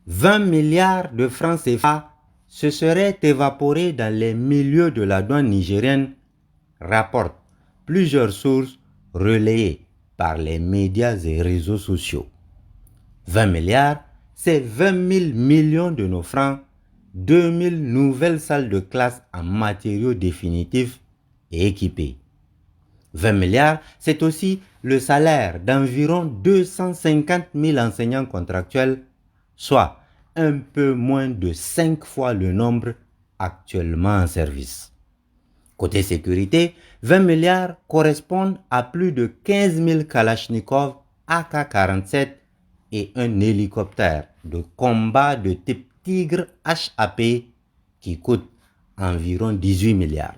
20 milliards de francs CFA se seraient évaporés dans les milieux de la douane nigérienne, rapportent plusieurs sources relayées par les médias et réseaux sociaux. 20 milliards, c'est 20 000 millions de nos francs, 2000 nouvelles salles de classe en matériaux définitifs et équipés. 20 milliards, c'est aussi le salaire d'environ 250 000 enseignants contractuels, soit un peu moins de 5 fois le nombre actuellement en service. Côté sécurité, 20 milliards correspondent à plus de 15 000 Kalachnikov AK-47 et un hélicoptère de combat de type Tigre HAP qui coûte environ 18 milliards.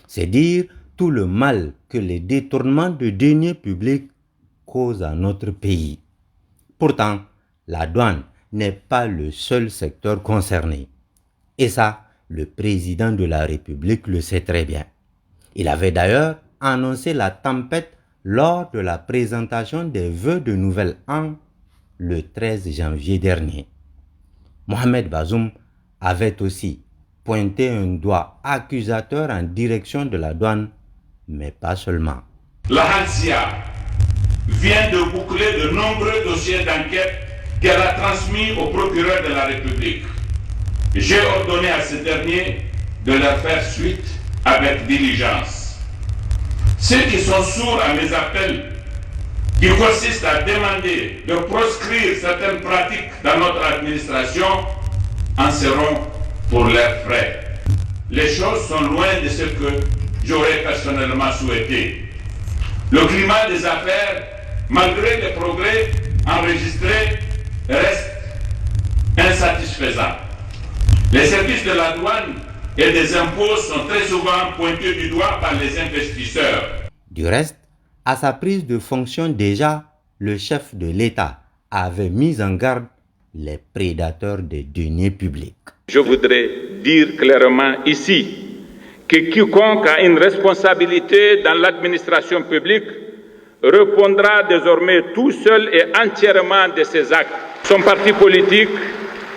C'est dire tout le mal que les détournements de deniers publics causent à notre pays. Pourtant, la douane n'est pas le seul secteur concerné. Et ça, le président de la République le sait très bien. Il avait d'ailleurs annoncé la tempête lors de la présentation des vœux de nouvel an le 13 janvier dernier. Mohamed Bazoum avait aussi pointé un doigt accusateur en direction de la douane, mais pas seulement. La Hansia vient de boucler de nombreux dossiers d'enquête qu'elle a transmis au procureur de la République. J'ai ordonné à ce dernier de leur faire suite avec diligence. Ceux qui sont sourds à mes appels, qui consistent à demander de proscrire certaines pratiques dans notre administration, en seront pour leurs frais. Les choses sont loin de ce que j'aurais personnellement souhaité. Le climat des affaires, malgré les progrès enregistrés, reste insatisfaisant. Les services de la douane et des impôts sont très souvent pointés du doigt par les investisseurs. Du reste, à sa prise de fonction déjà, le chef de l'État avait mis en garde les prédateurs des deniers publics. Je voudrais dire clairement ici que quiconque a une responsabilité dans l'administration publique répondra désormais tout seul et entièrement de ses actes. Son parti politique,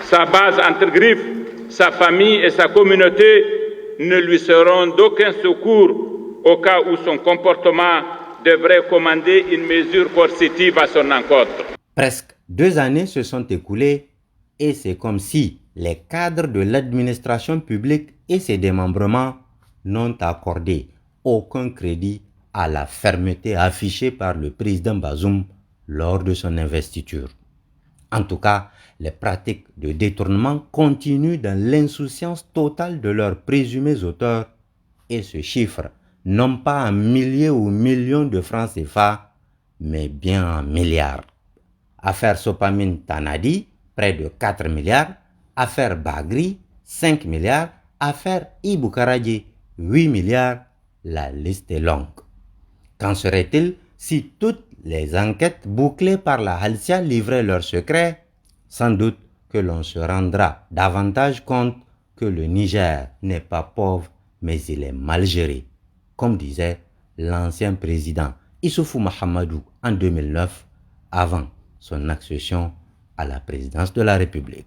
sa base entre griffes, sa famille et sa communauté ne lui seront d'aucun secours au cas où son comportement devrait commander une mesure coercitive à son encontre. Presque 2 années se sont écoulées et c'est comme si les cadres de l'administration publique et ses démembrements n'ont accordé aucun crédit à la fermeté affichée par le président Bazoum lors de son investiture. En tout cas, les pratiques de détournement continuent dans l'insouciance totale de leurs présumés auteurs et se chiffrent non pas en milliers ou millions de francs CFA, mais bien en milliards. Affaire Sopamine Tanadi, près de 4 milliards. Affaire Bagri, 5 milliards. Affaire Ibou Karadji, 8 milliards. La liste est longue. Qu'en serait-il si toutes les enquêtes bouclées par la Halcia livraient leurs secrets? Sans doute que l'on se rendra davantage compte que le Niger n'est pas pauvre, mais il est mal géré, comme disait l'ancien président Issoufou Mahamadou en 2009, avant son accession à la présidence de la République.